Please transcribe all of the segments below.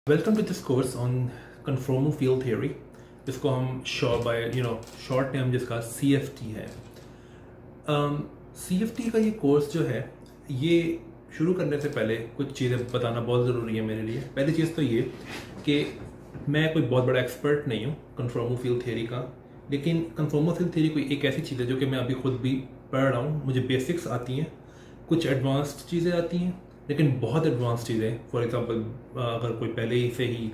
Welcome to this course on conformal field theory, जिसको हम short name जिसका CFT है। CFT का ये कोर्स जो है, ये शुरू करने से पहले कुछ चीज़ें बताना बहुत ज़रूरी है मेरे लिए। पहली चीज़ तो ये कि मैं कोई बहुत बड़ा एक्सपर्ट नहीं हूँ conformal field theory का, लेकिन conformal field theory कोई एक ऐसी चीज़ है जो कि मैं अभी खुद भी पढ़ रहा हूँ। मुझे बेसिक्स आती हैं, कुछ एडवांस्ड चीज़ें आती हैं, लेकिन बहुत एडवांस चीज़ें। फॉर एग्जांपल अगर कोई पहले ही से ही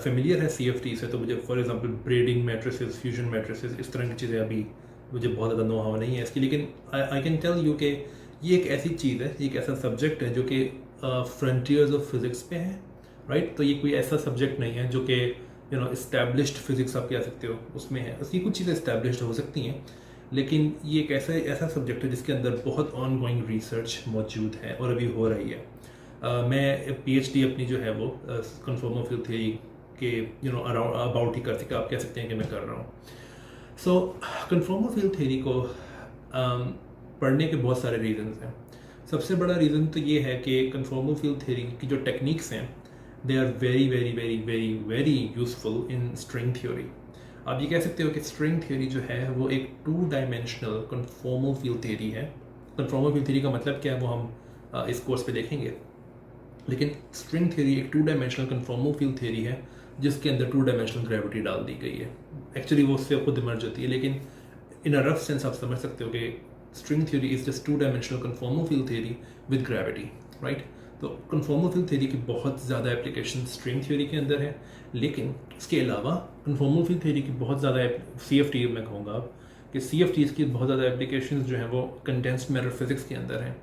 फेमिलियर है CFT से, तो मुझे for example braiding matrices, fusion matrices, इस तरह की चीज़ें अभी मुझे बहुत ज़्यादा नो हाउ नहीं है इसकी। लेकिन आई कैन टेल यू कि ये एक ऐसी चीज़ है, एक ऐसा सब्जेक्ट है जो कि फ्रंटियर्स ऑफ फिज़िक्स पे है, राइट। तो ये कोई ऐसा सब्जेक्ट नहीं है जो कि इस्टेब्लिश्ड फिज़िक्स आप कह सकते हो उसमें है। उसकी कुछ चीज़ें इस्टेब्लिश्ड हो सकती हैं, लेकिन ये एक ऐसा सब्जेक्ट है जिसके अंदर बहुत ऑन गोइंग रिसर्च मौजूद है और अभी हो रही है। मैं PhD अपनी जो है वो conformal field theory के अराउंड अबाउट ही कर सकते, आप कह सकते हैं कि मैं कर रहा हूँ। सो conformal field theory को पढ़ने के बहुत सारे रीजंस हैं। सबसे बड़ा रीज़न तो ये है कि conformal field theory की जो टेक्निक्स हैं, they are very very very very very useful in string theory. आप ये कह सकते हो कि स्ट्रिंग थ्योरी जो है वो एक 2 डायमेंशनल conformal field theory है। conformal field theory का मतलब क्या है वो हम इस कोर्स पे देखेंगे, लेकिन स्ट्रिंग थ्योरी एक 2 डायमेंशनल conformal field theory है जिसके अंदर 2 डायमेंशनल ग्रेविटी डाल दी गई है। एक्चुअली वो उससे खुद इमर्ज होती है, लेकिन इन अ रफ सेंस आप समझ सकते हो कि string theory is just 2 dimensional conformal field theory with gravity, right. तो conformal field theory की बहुत ज़्यादा एप्लीकेशन स्ट्रिंग थ्योरी के अंदर है, लेकिन इसके अलावा conformal field theory की बहुत ज़्यादा CFT मैं कहूँगा अब कि CFT की बहुत ज़्यादा एप्लीकेशंस जो हैं वो कंडेंस्ड मैटर फिज़िक्स के अंदर हैं।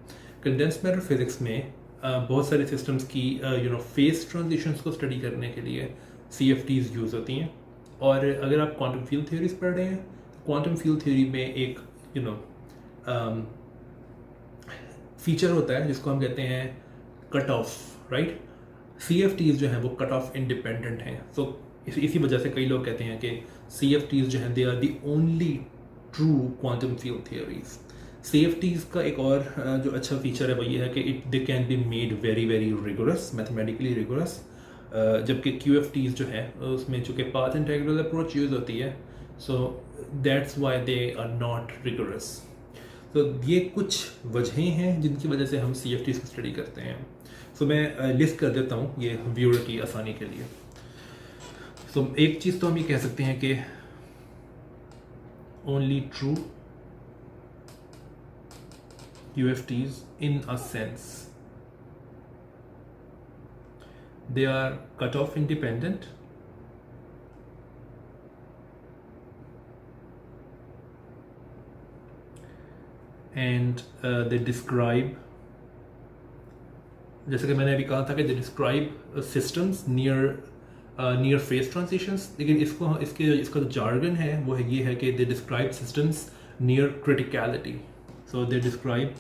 कंडेंस्ड मैटर फिज़िक्स में बहुत सारे सिस्टम्स की फेस ट्रांजिशंस को स्टडी करने के लिए CFTs यूज़ होती हैं। और अगर आप क्वांटम फील्ड थ्योरीज पढ़ रहे हैं, क्वांटम फील्ड थ्योरी में एक फीचर होता है जिसको हम कहते हैं कट ऑफ, राइट। CFTs जो हैं वो कट ऑफ इंडिपेंडेंट हैं। सो इसी वजह से कई लोग कहते हैं कि CFTs जो हैं they are the only true quantum field theories. CFTs का एक और जो अच्छा फीचर है वो ये है कि they can be made very very rigorous, mathematically rigorous, जबकि QFTs जो है उसमें चूँकि पाथ इंटीग्रल अप्रोच यूज़ होती है, so that's why they are not rigorous. तो ये कुछ वजहें हैं जिनकी वजह से हम CFTs को स्टडी करते हैं। सो मैं लिस्ट कर देता हूँ ये व्यूअर की आसानी के लिए। सो एक चीज़ तो हम ये कह सकते हैं कि only true QFTs in a sense, they are cutoff independent, and they describe, जैसे कि मैंने अभी कहा था कि they describe systems near phase transitions, लेकिन इसका जो jargon है वो है ये है कि they describe systems near criticality. So they describe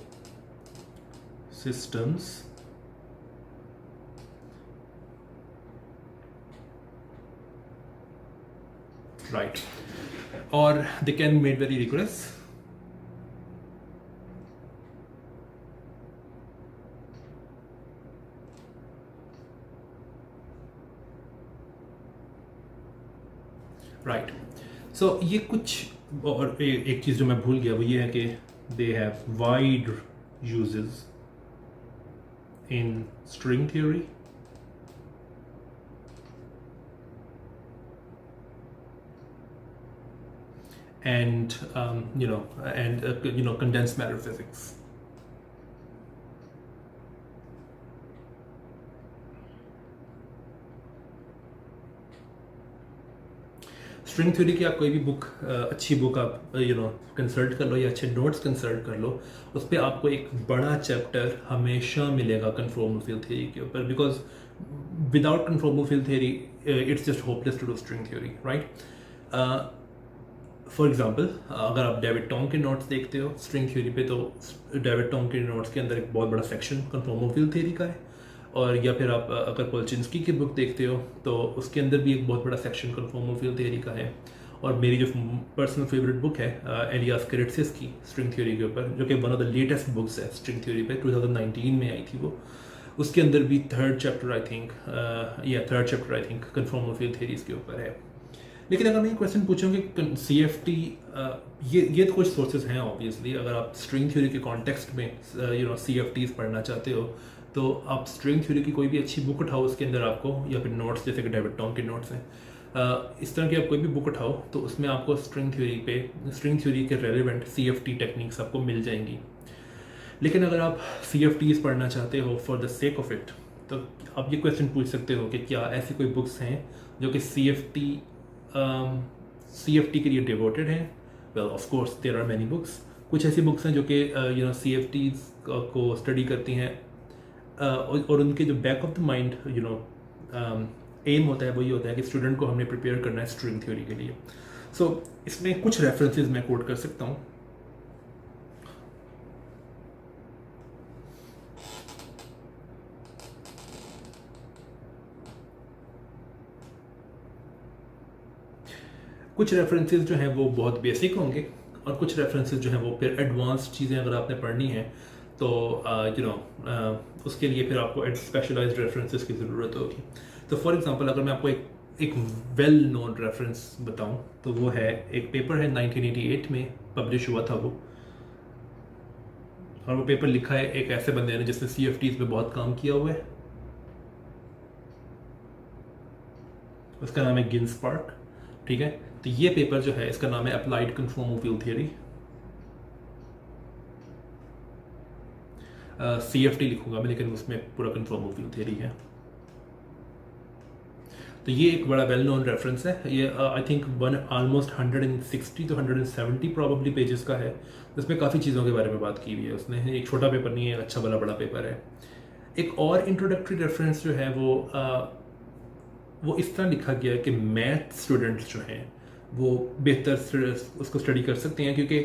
systems right, or they can be made very rigorous. Right. So ये कुछ और एक चीज़ जो मैं भूल गया वो ये है कि they have wide uses in string theory, and condensed matter physics. String theory की आप कोई भी बुक, अच्छी बुक आप कंसल्ट कर लो या अच्छे नोट्स कंसल्ट कर लो, उस पर आपको एक बड़ा चैप्टर हमेशा मिलेगा conformal field theory के ऊपर, because without conformal field theory it's just hopeless to do string theory, right. For example अगर आप डेविड टोंग के नोट्स देखते हो स्ट्रिंग थ्योरी पे, तो डेविड टोंग के नोट्स के अंदर एक बहुत बड़ा सेक्शन conformal field theory का है। और या फिर आप अगर पोल्चिंस्की की बुक देखते हो तो उसके अंदर भी एक बहुत बड़ा सेक्शन conformal field theory का है। और मेरी जो पर्सनल फेवरेट बुक है एलियास करिट्सिस की स्ट्रिंग थ्योरी के ऊपर, जो कि one of the latest books है स्ट्रिंग थ्योरी पे, 2019 में आई थी वो, उसके अंदर भी third chapter I think conformal field theories के ऊपर है। लेकिन अगर मैं ये क्वेश्चन पूछूँ कि CFT, ये तो कुछ सोर्सेज हैं ऑब्वियसली। अगर आप स्ट्रिंग थ्योरी के कॉन्टेक्स्ट में CFTs पढ़ना चाहते हो तो आप स्ट्रिंग थ्योरी की कोई भी अच्छी बुक उठाओ, उसके अंदर आपको, या फिर नोट्स जैसे कि डेविड टॉम के नोट्स हैं, इस तरह की आप कोई भी बुक उठाओ तो उसमें आपको स्ट्रिंग थ्योरी के रेलिवेंट CFT टेक्निक्स आपको मिल जाएंगी। लेकिन अगर आप CFTs पढ़ना चाहते हो for the sake of it, तो आप ये क्वेश्चन पूछ सकते हो कि क्या ऐसी कोई बुक्स हैं जो कि CFT के लिए डिवोटेड हैं। Well of course there are many books. कुछ ऐसी बुक्स हैं जो कि CFTs को स्टडी करती हैं, और उनके जो back of the mind aim होता है वो ये होता है कि स्टूडेंट को हमने प्रिपेयर करना है स्ट्रिंग थ्योरी के लिए। सो इसमें कुछ रेफरेंसेस मैं कोट कर सकता हूँ। कुछ रेफरेंसेस जो हैं वो बहुत बेसिक होंगे, और कुछ रेफरेंसेस जो हैं वो फिर एडवांस चीज़ें अगर आपने पढ़नी है तो उसके लिए फिर आपको स्पेशलाइज्ड रेफरेंसेस की ज़रूरत होगी। तो फॉर एग्जांपल अगर मैं आपको एक वेल नोन रेफरेंस बताऊं तो वो है, एक पेपर है 1988 में पब्लिश हुआ था वो, और वो पेपर लिखा है एक ऐसे बंदे ने जिसने CFTs पे बहुत काम किया हुआ है। उसका नाम है गिन्सपार्क, ठीक है। तो ये पेपर जो है इसका नाम है applied conformal field theory. CFT लिखूंगा मैं, लेकिन उसमें पूरा कन्फॉर्मल फील्ड थ्योरी है। तो ये एक बड़ा वेल नोन रेफरेंस है। ये I think almost 160 to 170 probably pages का है। उसमें काफ़ी चीज़ों के बारे में बात की हुई है उसने। एक छोटा पेपर नहीं है, अच्छा बड़ा पेपर है। एक और इंट्रोडक्टरी रेफरेंस जो है वो इस तरह लिखा गया है कि मैथ स्टूडेंट्स जो हैं वो बेहतर उसको स्टडी कर सकते हैं, क्योंकि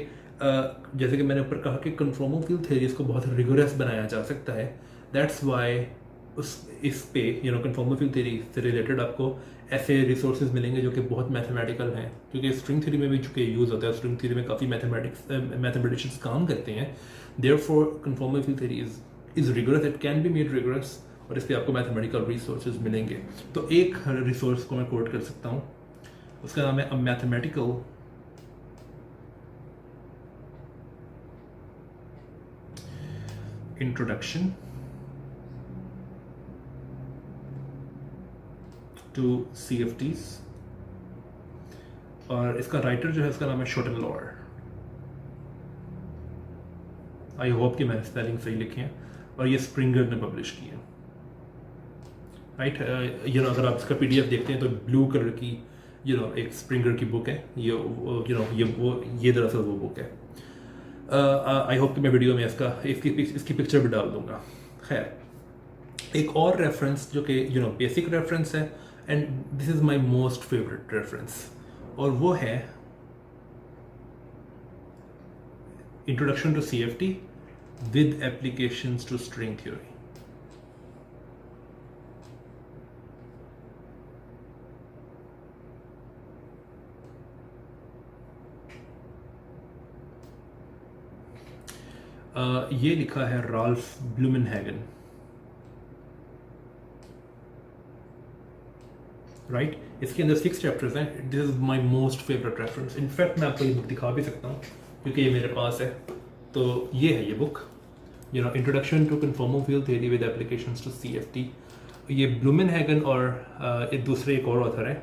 जैसे कि मैंने ऊपर कहा कि कन्फॉर्मल फील्ड थ्योरीज को बहुत रिगोरस बनाया जा सकता है। दैट्स वाई इस पे कन्फॉर्मल फील्ड थ्योरी से रिलेटेड आपको ऐसे रिसोर्सेज मिलेंगे जो कि बहुत मैथमेटिकल हैं, क्योंकि स्ट्रिंग थ्योरी में भी चूँकि यूज़ होता है, स्ट्रिंग थ्योरी में काफ़ी मैथमेटिशियंस काम करते हैं। Therefore conformal field theory is rigorous, it can be made rigorous, और इस पर आपको मैथमेटिकल रिसोर्सेज मिलेंगे। तो एक रिसोर्स को मैं कोट कर सकता हूँ, उसका नाम है a mathematical introduction to CFTs, और इसका राइटर जो है उसका नाम है शोटनलॉर। आई होप कि मैंने स्पेलिंग सही लिखी है, और ये स्प्रिंगर ने पब्लिश की है, राइट। अगर आप इसका PDF देखते हैं तो ब्लू कलर की एक स्प्रिंगर की बुक है ये दरअसल वो बुक है। आई होप कि मैं वीडियो में इसकी पिक्चर भी डाल दूंगा। खैर, एक और रेफरेंस जो कि बेसिक रेफरेंस है, and this is my most favourite reference, और वो है introduction to CFT with applications to string theory. ये लिखा है राल्फ ब्लूमेनहैगन, राइट। इसके अंदर 6 चैप्टर्स हैं। This is my most favourite reference. In fact मैं आपको ये बुक दिखा भी सकता हूँ क्योंकि ये मेरे पास है। तो ये है ये book, introduction to conformal field theory with applications to CFT। ये ब्लूमेनहैगन और एक और ऑथर है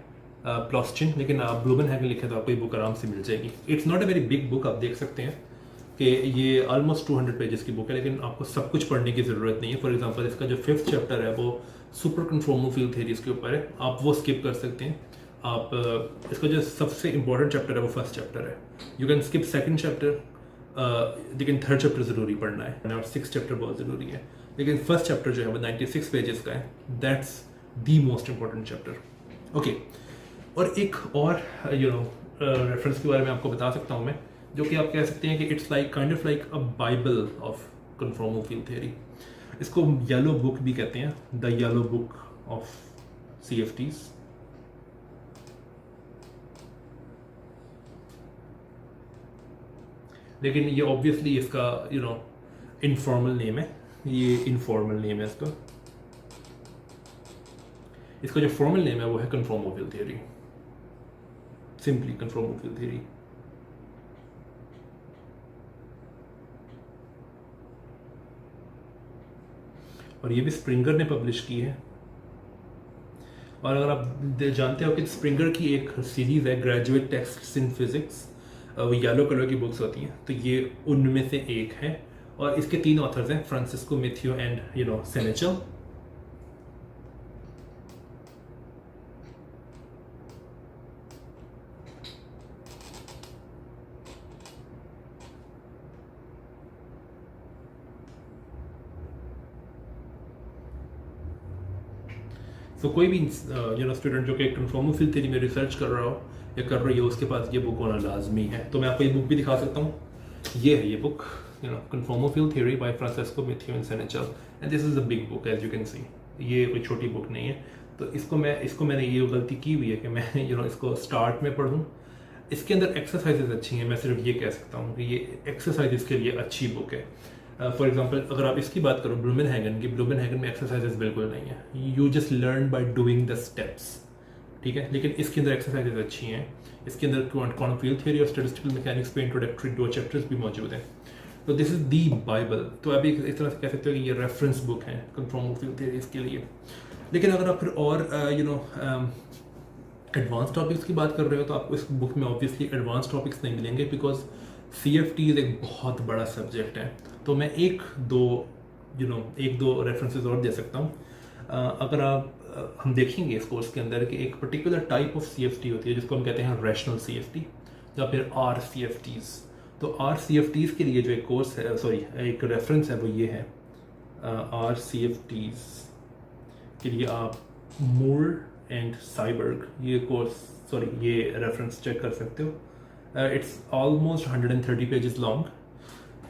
प्लॉस्चिन, लेकिन आप ब्लूमेनहैगन लिखे तो आपको ये बुक आराम से मिल जाएगी। It's not a very big book, आप देख सकते हैं कि ये ऑलमोस्ट 200 पेजेस की बुक है, लेकिन आपको सब कुछ पढ़ने की ज़रूरत नहीं है। फॉर एग्जांपल इसका जो 5th चैप्टर है वो सुपर कन्फॉर्मल फील्ड थ्योरीज के ऊपर है, आप वो स्किप कर सकते हैं। आप इसका जो सबसे इंपॉर्टेंट चैप्टर है वो 1st चैप्टर है। You can skip 2nd chapter, लेकिन 3rd चैप्टर ज़रूरी पढ़ना है, और 6th चैप्टर बहुत ज़रूरी है। लेकिन 1st चैप्टर जो है वो 96 पेजेस का है। That's the most important chapter. Okay, और एक और रेफरेंस के बारे में आपको बता सकता हूँ मैं, जो कि आप कह सकते हैं कि it's like kind of like a Bible of conformal field theory. इसको येलो बुक भी कहते हैं, the yellow book of CFTs। लेकिन ये ऑब्वियसली इसका इनफॉर्मल नेम है, ये इनफॉर्मल नेम है इसका। इसका जो फॉर्मल नेम है वो है conformal theory, simply conformal theory. और ये भी स्प्रिंगर ने पब्लिश की है। और अगर आप जानते हो कि स्प्रिंगर की एक सीरीज़ है ग्रेजुएट टेक्स्ट्स इन फिजिक्स, वो येलो कलर की बुक्स होती हैं, तो ये उनमें से एक है। और इसके 3 ऑथर्स हैं, फ्रांसिस्को मैथ्यू एंड सेनेचल। तो कोई भी स्टूडेंट जो कि कन्फॉर्मल फील्ड थ्योरी में रिसर्च कर रहा हो या कर रही हो, उसके पास ये बुक होना लाजमी है। तो मैं आपको ये बुक भी दिखा सकता हूँ। ये है ये book, conformal field theory by Francesco Mathieu and Senechal, and this is a big book as you can see. ये कोई छोटी बुक नहीं है। तो इसको मैंने ये गलती की हुई है कि मैं इसको स्टार्ट में पढ़ूँ। इसके अंदर एक्सरसाइजेज अच्छी हैं, मैं सिर्फ ये कह सकता हूँ कि ये एक्सरसाइजेज के लिए अच्छी बुक है। फॉर एग्जाम्पल अगर आप इसकी बात करो ब्लूमेनहैगन की, ब्लूमेनहैगन में एक्सरसाइजेज बिल्कुल नहीं है, you just learn by doing the steps, ठीक है। लेकिन इसके अंदर एक्सरसाइजेज अच्छी हैं। इसके अंदर क्वांटम फील्ड थ्योरी और स्टैटिस्टिकल मैकेनिक्स पे इंट्रोडक्टरी 2 चैप्टर्स भी मौजूद हैं। तो दिस इज दी बाइबल। तो आप इस तरह से कह सकते हो कि ये रेफरेंस बुक है कन्फॉर्मल फील्ड थ्योरी के लिए। लेकिन अगर आप फिर और एडवांस टॉपिक्स की बात कर रहे हो तो आपको इस बुक में ऑब्वियसली एडवांस टॉपिक्स नहीं मिलेंगे, बिकॉज CFTs एक बहुत बड़ा सब्जेक्ट है। तो मैं एक दो रेफरेंसेस और दे सकता हूँ। अगर हम देखेंगे इस कोर्स के अंदर कि एक पर्टिकुलर टाइप ऑफ CFT होती है जिसको हम कहते हैं रैशनल CFT या फिर RCFTs। तो RCFTs के लिए जो एक कोर्स है, एक रेफरेंस है, वो ये है। RCFTs के लिए आप मूर एंड साइबर्ग ये रेफरेंस चेक कर सकते हो। इट्स ऑलमोस्ट 130 पेजेस लॉन्ग,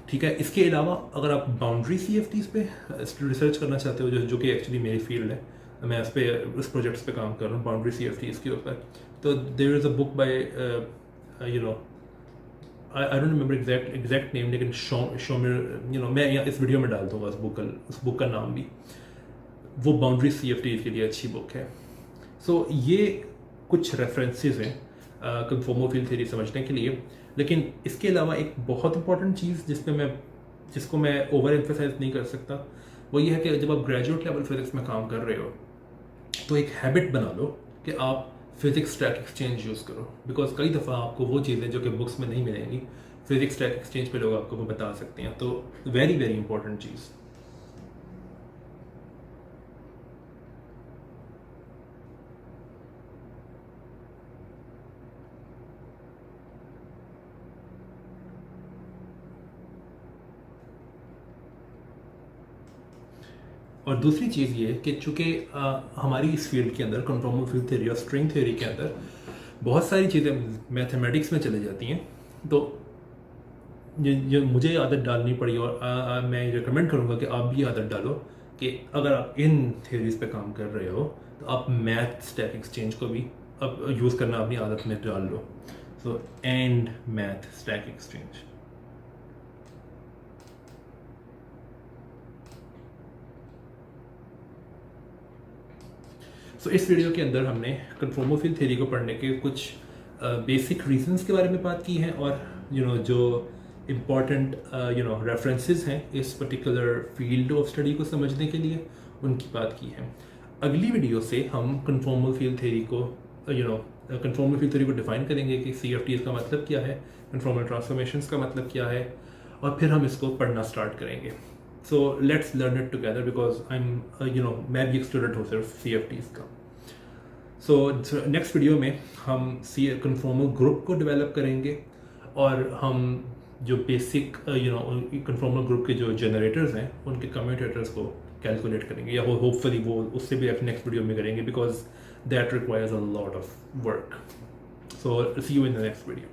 ठीक है। इसके अलावा अगर आप बाउंड्री CFTs पे रिसर्च करना चाहते हो, जो कि एक्चुअली मेरी फील्ड है, मैं उस प्रोजेक्ट्स पे काम कर रहा हूँ बाउंड्री CFTs के ऊपर, तो there is a book by I don't remember exact name, लेकिन शोमिर मैं यहाँ इस वीडियो में डाल दूंगा उस बुक का नाम भी। वो बाउंड्री CFTs के लिए अच्छी बुक है। सो ये कुछ रेफरेंसेस हैं कन्फॉर्मल फील्ड थ्योरी समझने के लिए। लेकिन इसके अलावा एक बहुत इंपॉर्टेंट चीज़ जिसको मैं ओवर एम्फेसाइज नहीं कर सकता, वो ये है कि जब आप ग्रेजुएट लेवल फिजिक्स में काम कर रहे हो तो एक हैबिट बना लो कि आप फिजिक्स स्टैक एक्सचेंज यूज़ करो। बिकॉज कई दफ़ा आपको वो चीज़ें जो कि बुक्स में नहीं मिलेंगी, फिजिक्स स्टैक एक्सचेंज पे लोग आपको वो बता सकते हैं। तो वेरी वेरी इंपॉर्टेंट चीज़। और दूसरी चीज़ ये कि चूँकि हमारी इस फील्ड के अंदर कन्फॉर्मल फील्ड थ्योरी और स्ट्रिंग थ्योरी के अंदर बहुत सारी चीज़ें मैथमेटिक्स में चली जाती हैं, तो ये मुझे आदत डालनी पड़ी। और मैं रिकमेंड करूँगा कि आप भी आदत डालो कि अगर आप इन थ्योरीज पे काम कर रहे हो तो आप मैथ स्टैक एक्सचेंज को भी अब यूज़ करना अपनी आदत में डाल लो। So and math stack exchange. So इस वीडियो के अंदर हमने कन्फॉर्मल फील्ड थ्योरी को पढ़ने के कुछ बेसिक रीजंस के बारे में बात की है, और जो इम्पॉर्टेंट रेफरेंसेस हैं इस पर्टिकुलर फील्ड ऑफ स्टडी को समझने के लिए, उनकी बात की है। अगली वीडियो से हम कन्फॉर्मल फील्ड थ्योरी को कन्फॉर्मल फील्ड थ्योरी को डिफाइन करेंगे कि CFTs का मतलब क्या है, कन्फॉर्मल ट्रांसफॉर्मेशंस का मतलब क्या है, और फिर हम इसको पढ़ना स्टार्ट करेंगे। So let's learn it together, because I am मैं भी एक स्टूडेंट हूँ सिर्फ CFTs का। सो नेक्स्ट वीडियो में हम कन्फॉर्मल ग्रुप को डेवलप करेंगे, और हम जो बेसिक कन्फॉर्मल ग्रुप के जो जनरेटर्स हैं उनके कम्यूटेटर्स को कैलकुलेट करेंगे, या होपफुली वो उससे भी नेक्स्ट वीडियो में करेंगे, because that requires a lot of work. So see you in the next video.